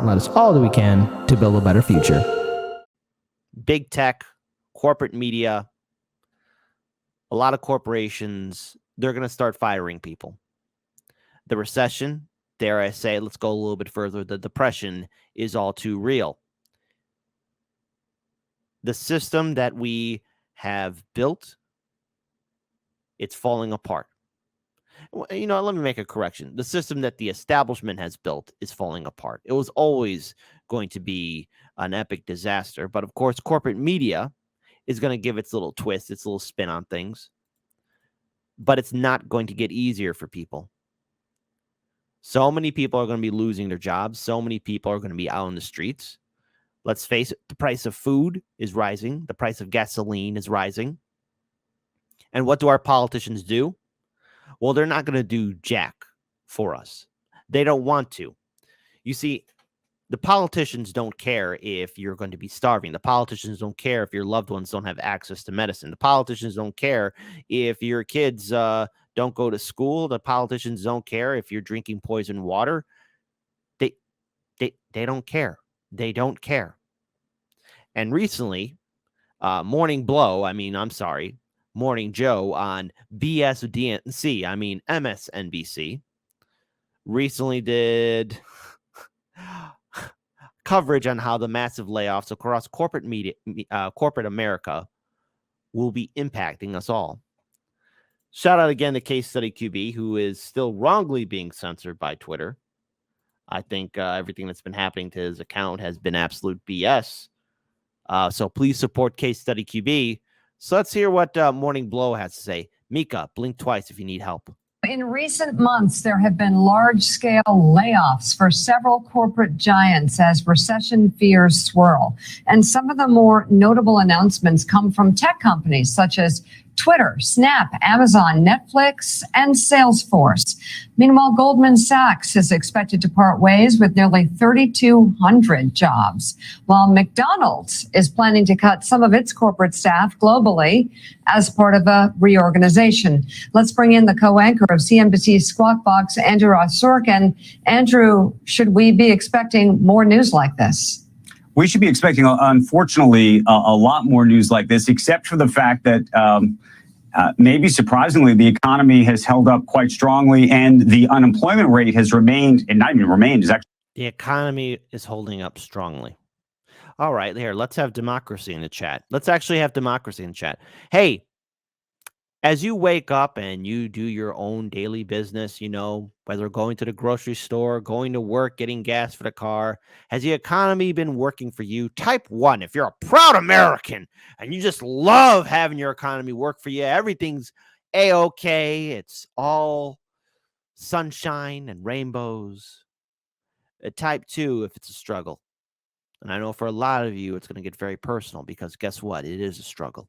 and let us all do we can to build a better future. Big tech, corporate media, a lot of corporations, they're going to start firing people. The recession, dare I say, let's go a little bit further, the depression is all too real. The system that we have built, it's falling apart. You know, let me make a correction. The system that the establishment has built is falling apart. It was always going to be an epic disaster. But of course, corporate media is going to give its little twist, its little spin on things. But it's not going to get easier for people. So many people are going to be losing their jobs. So many people are going to be out on the streets. Let's face it, the price of food is rising. The price of gasoline is rising. And what do our politicians do? Well, they're not going to do jack for us. They don't want to. You see, the politicians don't care if you're going to be starving. The politicians don't care if your loved ones don't have access to medicine. The politicians don't care if your kids don't go to school. The politicians don't care if you're drinking poison water. They don't care. They don't care. And recently, Morning Joe on MSNBC, recently did coverage on how the massive layoffs across corporate America will be impacting us all. Shout out again to Case Study QB, who is still wrongly being censored by Twitter. I think everything that's been happening to his account has been absolute BS. So please support Case Study QB. So let's hear what Morning Blow has to say. Mika, blink twice if you need help. In recent months, there have been large-scale layoffs for several corporate giants as recession fears swirl. And some of the more notable announcements come from tech companies such as Twitter, Snap, Amazon, Netflix, and Salesforce. Meanwhile, Goldman Sachs is expected to part ways with nearly 3,200 jobs, while McDonald's is planning to cut some of its corporate staff globally as part of a reorganization. Let's bring in the co-anchor of CNBC's Squawk Box, Andrew Ross Sorkin. Andrew, should we be expecting more news like this? We should be expecting, unfortunately, a lot more news like this, except for the fact that maybe surprisingly, the economy has held up quite strongly and the unemployment rate has remained, and not even remained, is actually. The economy is holding up strongly. All right, here, let's have democracy in the chat. Let's actually have democracy in the chat. Hey, as you wake up and you do your own daily business, you know, whether going to the grocery store, going to work, getting gas for the car, has the economy been working for you? Type 1 if you're a proud American and you just love having your economy work for you. Everything's A-okay. It's all sunshine and rainbows. Type 2 if it's a struggle. And I know for a lot of you, it's going to get very personal because guess what? It is a struggle.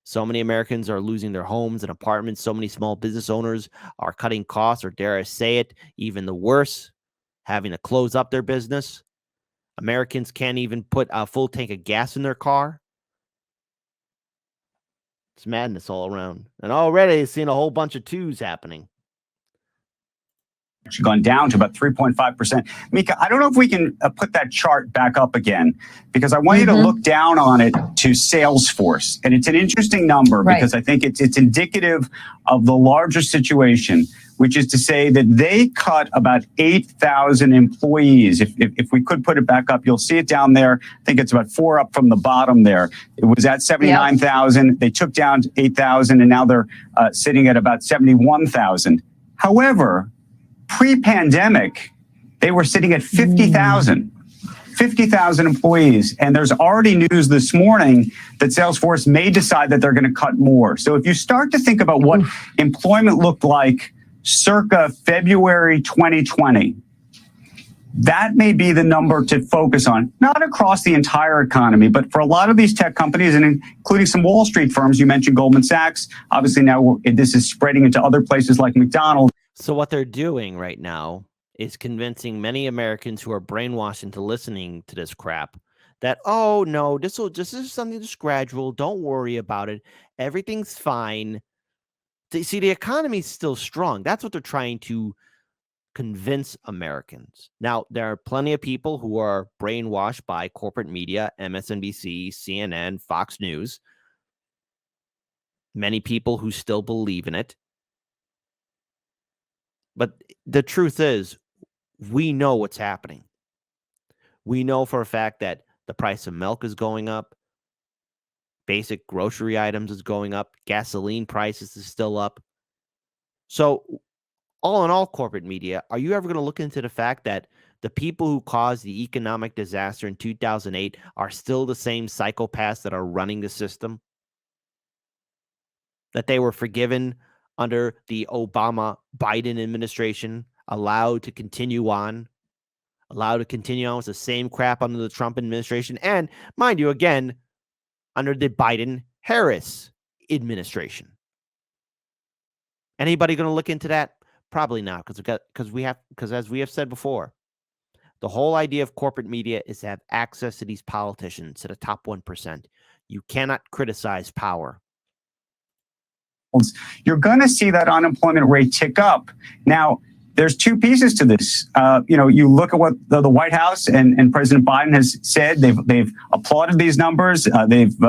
So many Americans are losing their homes and apartments. So many small business owners are cutting costs, or dare I say it, even the worse, having to close up their business. Americans can't even put a full tank of gas in their car. It's madness all around. And already seeing a whole bunch of twos happening. Actually gone down to about 3.5%. Mika, I don't know if we can put that chart back up again, because I want you to look down on it to Salesforce. And it's an interesting number because I think it's indicative of the larger situation, which is to say that they cut about 8,000 employees. If we could put it back up, you'll see it down there. I think it's about 4 up from the bottom there. It was at 79,000. They took down to 8,000, and now they're sitting at about 71,000. However, pre-pandemic, they were sitting at 50,000 employees. And there's already news this morning that Salesforce may decide that they're going to cut more. So if you start to think about what employment looked like circa February 2020, that may be the number to focus on, not across the entire economy, but for a lot of these tech companies, and including some Wall Street firms. You mentioned Goldman Sachs. Obviously, now this is spreading into other places like McDonald's. So what they're doing right now is convincing many Americans who are brainwashed into listening to this crap that, oh, no, this is something just gradual. Don't worry about it. Everything's fine. See, the economy's still strong. That's what they're trying to convince Americans. Now, there are plenty of people who are brainwashed by corporate media, MSNBC, CNN, Fox News. Many people who still believe in it. But the truth is, we know what's happening. We know for a fact that the price of milk is going up. Basic grocery items is going up. Gasoline prices is still up. So, all in all, corporate media, are you ever going to look into the fact that the people who caused the economic disaster in 2008 are still the same psychopaths that are running the system? That they were forgiven under the Obama-Biden administration, allowed to continue on with the same crap under the Trump administration, and mind you, again, under the Biden-Harris administration. Anybody going to look into that? Probably not, because as we have said before, the whole idea of corporate media is to have access to these politicians, to the top 1%. You cannot criticize power. You're going to see that unemployment rate tick up. Now, there's two pieces to this. You look at what the White House and President Biden has said. They've applauded these numbers. These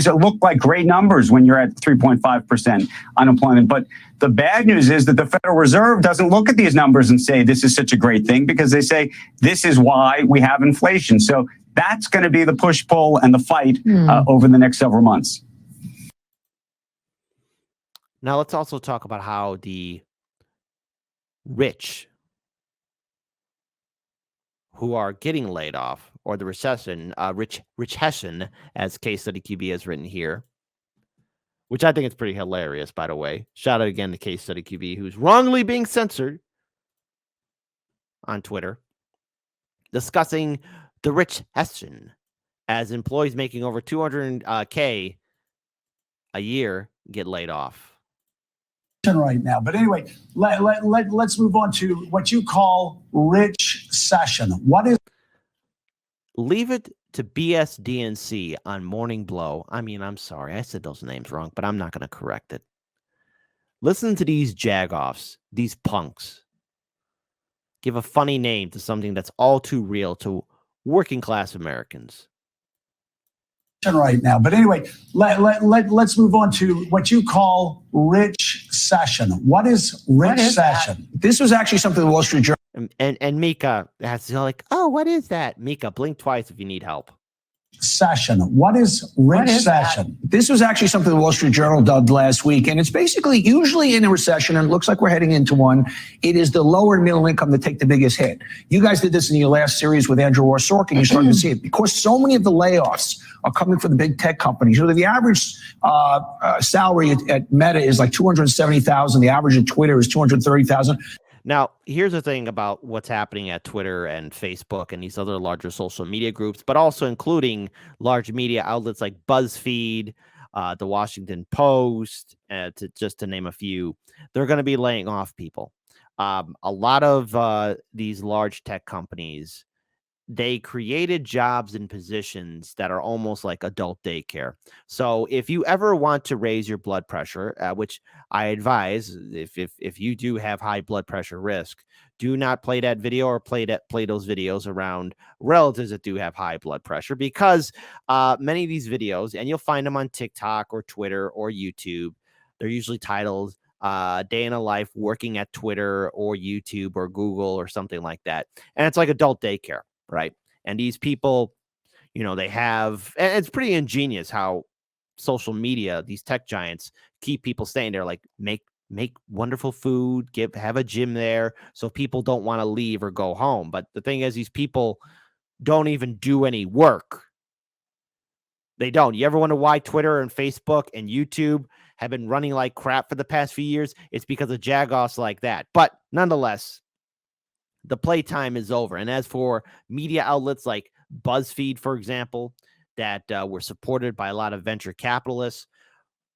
look like great numbers when you're at 3.5% unemployment. But the bad news is that the Federal Reserve doesn't look at these numbers and say this is such a great thing, because they say this is why we have inflation. So that's going to be the push-pull and the fight over the next several months. Now, let's also talk about how the rich who are getting laid off, or the recession, RICHcession, as Case Study QB has written here, which I think is pretty hilarious, by the way. Shout out again to Case Study QB, who's wrongly being censored on Twitter, discussing the RICHcession as employees making over $200K a year get laid off. Right now. But anyway, let's move on to what you call RICHcession. What is? Leave it to BSDNC on Morning Blow. I mean, I'm sorry, I said those names wrong, but I'm not going to correct it. Listen to these jagoffs, these punks. Give a funny name to something that's all too real to working class Americans. Right now. But anyway, let's move on to what you call RICHcession. What is RICHcession? This was actually something the Wall Street Journal. And Mika has like, oh, what is that? Mika, blink twice if you need help. Session. What is RICHcession? This was actually something the Wall Street Journal did last week, and it's basically usually in a recession, and it looks like we're heading into one. It is the lower and middle income that take the biggest hit. You guys did this in your last series with Andrew Orr Sorkin. You're starting to see it because so many of the layoffs are coming from the big tech companies. The average salary at Meta is like $270,000. The average at Twitter is $230,000. Now, here's the thing about what's happening at Twitter and Facebook and these other larger social media groups, but also including large media outlets like BuzzFeed, the Washington Post, just to name a few. They're going to be laying off people. A lot of these large tech companies, they created jobs and positions that are almost like adult daycare. So if you ever want to raise your blood pressure, which I advise, if you do have high blood pressure risk, do not play that video or play those videos around relatives that do have high blood pressure, because many of these videos, and you'll find them on TikTok or Twitter or YouTube, they're usually titled Day in a Life Working at Twitter or YouTube or Google or something like that. And it's like adult daycare. Right. And these people, they have, and it's pretty ingenious how social media, these tech giants, keep people staying there, like make wonderful food, have a gym there so people don't want to leave or go home. But the thing is, these people don't even do any work. They don't. You ever wonder why Twitter and Facebook and YouTube have been running like crap for the past few years? It's because of jagoffs like that. But nonetheless, the playtime is over. And as for media outlets like BuzzFeed, for example, that were supported by a lot of venture capitalists,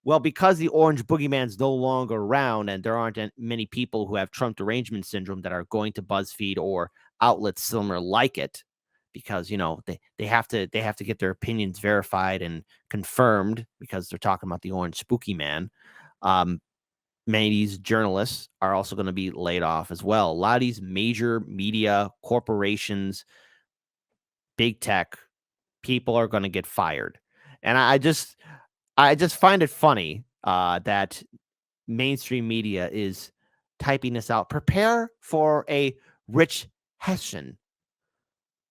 well, because the orange boogeyman's no longer around and there aren't many people who have Trump derangement syndrome that are going to BuzzFeed or outlets similar like it, because, they have to get their opinions verified and confirmed because they're talking about the orange spooky man. many of these journalists are also going to be laid off as well. A lot of these major media corporations, big tech, people are going to get fired. And I just find it funny that mainstream media is typing this out. Prepare for a RICHcession.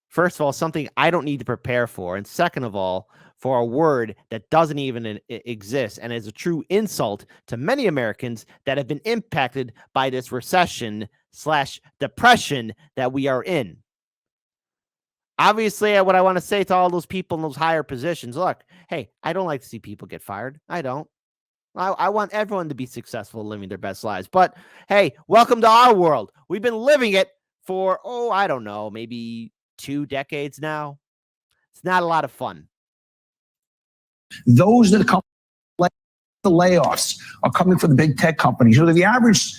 First of all, something I don't need to prepare for. And second of all, for a word that doesn't even exist and is a true insult to many Americans that have been impacted by this recession/depression that we are in. Obviously, what I want to say to all those people in those higher positions, look, hey, I don't like to see people get fired. I don't. I want everyone to be successful living their best lives. But hey, welcome to our world. We've been living it for, I don't know, maybe 2 decades now. It's not a lot of fun. Those that come, the layoffs are coming from the big tech companies. So the average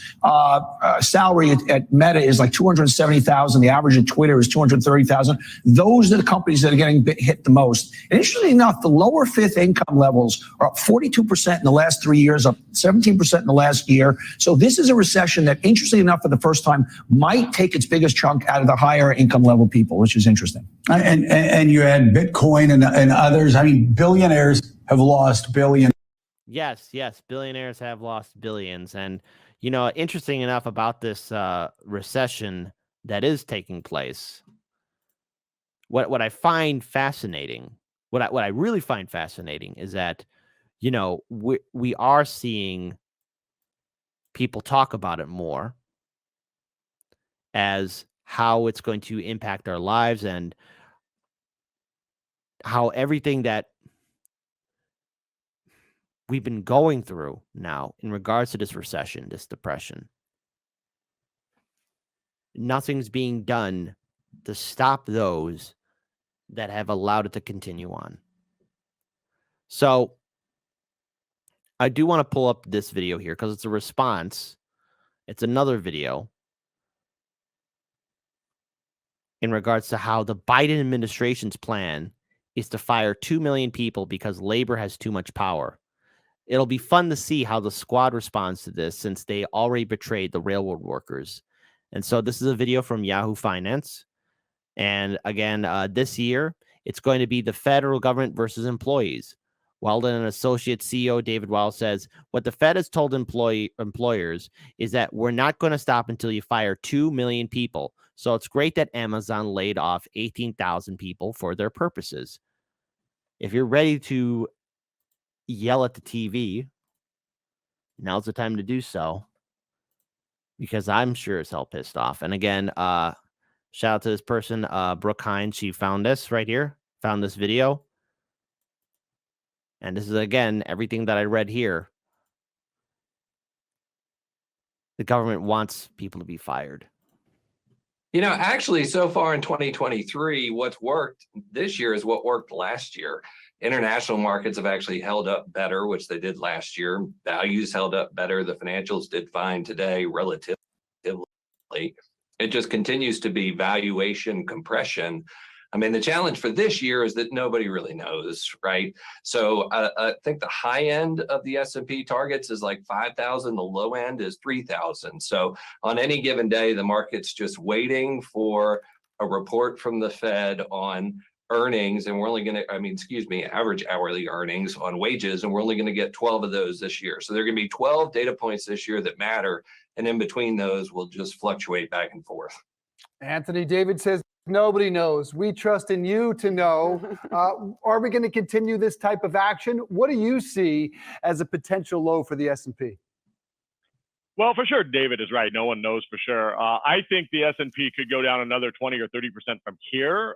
salary at Meta is like $270,000. The average at Twitter is $230,000. Those are the companies that are getting hit the most. And interestingly enough, the lower fifth income levels are up 42% in the last 3 years, up 17% in the last year. So this is a recession that, interestingly enough, for the first time, might take its biggest chunk out of the higher income level people, which is interesting. And you add Bitcoin and others. I mean, billionaires have lost billions. Yes, billionaires have lost billions. And, interesting enough about this recession that is taking place, what I find fascinating, what I really find fascinating is that, we are seeing people talk about it more as how it's going to impact our lives and how everything that we've been going through now in regards to this recession, this depression, nothing's being done to stop those that have allowed it to continue on. So I do want to pull up this video here because it's a response. It's another video in regards to how the Biden administration's plan is to fire 2 million people because labor has too much power. It'll be fun to see how the squad responds to this since they already betrayed the railroad workers. And so this is a video from Yahoo Finance. And again, this year, it's going to be the federal government versus employees. Weldon and Associate CEO David Weil says, what the Fed has told employers is that we're not going to stop until you fire 2 million people. So it's great that Amazon laid off 18,000 people for their purposes. If you're ready to yell at the TV, now's the time to do so, because I'm sure as hell pissed off. And again, shout out to this person, Brooke Hines. She found this right here, found this video. And this is, again, everything that I read here. The government wants people to be fired. Actually, so far in 2023, what's worked this year is what worked last year. International markets have actually held up better, which they did last year. Values held up better. The financials did fine today, relatively. It just continues to be valuation compression. I mean, the challenge for this year is that nobody really knows, right? So I think the high end of the S&P targets is like 5,000. The low end is 3,000. So on any given day, the market's just waiting for a report from the Fed on earnings, and we're only going to, average hourly earnings on wages, and we're only going to get 12 of those this year. So there are going to be 12 data points this year that matter, and in between those, we'll just fluctuate back and forth. Anthony David says, nobody knows. We trust in you to know. Are we going to continue this type of action? What do you see as a potential low for the S&P? Well, for sure, David is right. No one knows for sure. I think the S&P could go down another 20 or 30% from here,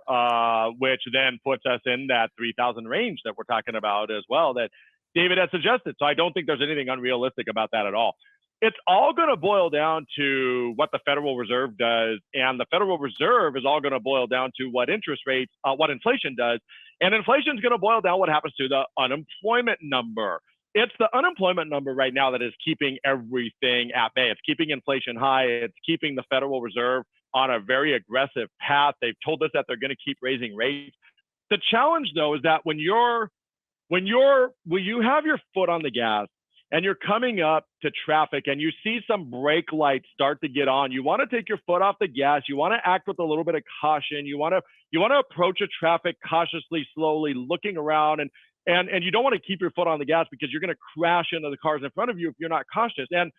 which then puts us in that 3,000 range that we're talking about as well that David had suggested. So I don't think there's anything unrealistic about that at all. It's all going to boil down to what the Federal Reserve does, and the Federal Reserve is all going to boil down to what interest rates, what inflation does, and inflation is going to boil down what happens to the unemployment number. It's the unemployment number right now that is keeping everything at bay. It's keeping inflation high. It's keeping the Federal Reserve on a very aggressive path. They've told us that they're going to keep raising rates. The challenge, though, is that when you have your foot on the gas and you're coming up to traffic and you see some brake lights start to get on, you want to take your foot off the gas. You want to act with a little bit of caution. You want to approach a traffic cautiously, slowly, looking around, and you don't want to keep your foot on the gas because you're going to crash into the cars in front of you if you're not cautious. And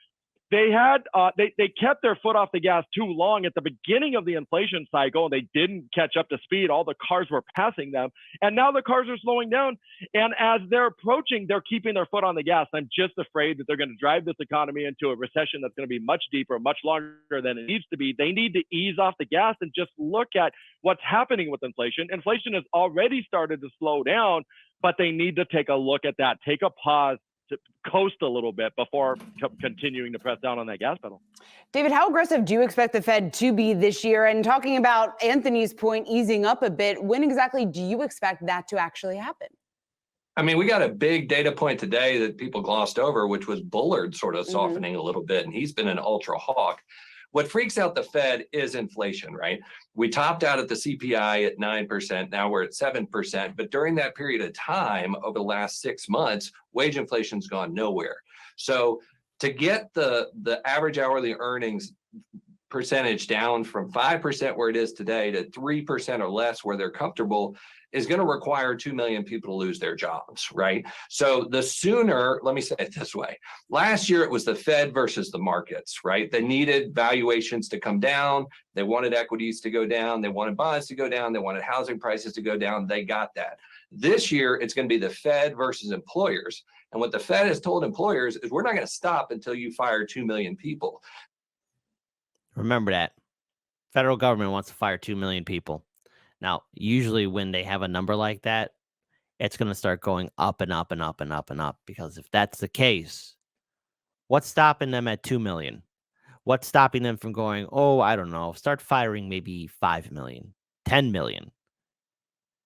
they had they kept their foot off the gas too long at the beginning of the inflation cycle, and they didn't catch up to speed. All the cars were passing them, and now the cars are slowing down. And as they're approaching, they're keeping their foot on the gas. I'm just afraid that they're going to drive this economy into a recession that's going to be much deeper, much longer than it needs to be. They need to ease off the gas and just look at what's happening with inflation. Inflation has already started to slow down, but they need to take a look at that, take a pause, to coast a little bit before continuing to press down on that gas pedal. David, how aggressive do you expect the Fed to be this year? And talking about Anthony's point, easing up a bit, when exactly do you expect that to actually happen? I mean, we got a big data point today that people glossed over, which was Bullard sort of softening a little bit, and he's been an ultra hawk. What freaks out the Fed is inflation, right? We topped out at the CPI at 9%. Now we're at 7%. But during that period of time, over the last 6 months, wage inflation's gone nowhere. So to get the average hourly earnings percentage down from 5% where it is today to 3% or less where they're comfortable is going to require 2 million people to lose their jobs, right? So the sooner, let me say it this way. Last year, it was the Fed versus the markets, right? They needed valuations to come down. They wanted equities to go down. They wanted bonds to go down. They wanted housing prices to go down. They got that. This year, it's going to be the Fed versus employers. And what the Fed has told employers is we're not going to stop until you fire 2 million people. Remember that. Federal government wants to fire 2 million people. Now, usually when they have a number like that, it's going to start going up and up and up and up and up. Because if that's the case, what's stopping them at 2 million? What's stopping them from going, oh, I don't know, start firing maybe 5 million, 10 million?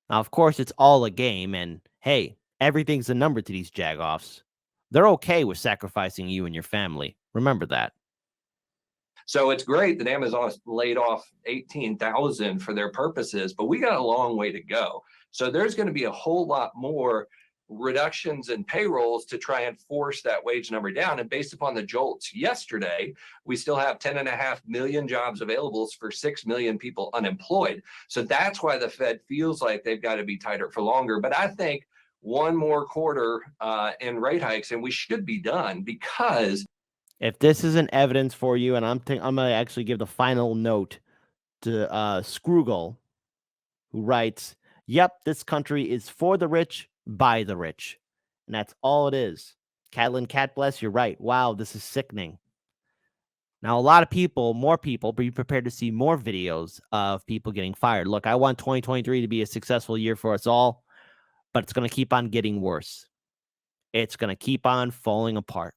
Now, of course, it's all a game. And hey, everything's a number to these jagoffs. They're okay with sacrificing you and your family. Remember that. So it's great that Amazon laid off 18,000 for their purposes, but we got a long way to go. So there's going to be a whole lot more reductions in payrolls to try and force that wage number down. And based upon the jolts yesterday, we still have 10.5 million jobs available for 6 million people unemployed. So that's why the Fed feels like they've got to be tighter for longer. But I think one more quarter in rate hikes, and we should be done, because if this isn't evidence for you, and I'm going to actually give the final note to Scroogle, who writes, yep, this country is for the rich, by the rich. And that's all it is. Catlin Cat Bless, you're right. Wow, this is sickening. Now, a lot of people, more people, be prepared to see more videos of people getting fired. Look, I want 2023 to be a successful year for us all, but it's going to keep on getting worse. It's going to keep on falling apart.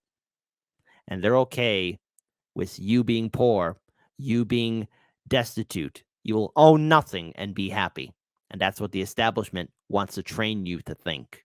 And they're okay with you being poor, you being destitute. You will own nothing and be happy. And that's what the establishment wants to train you to think.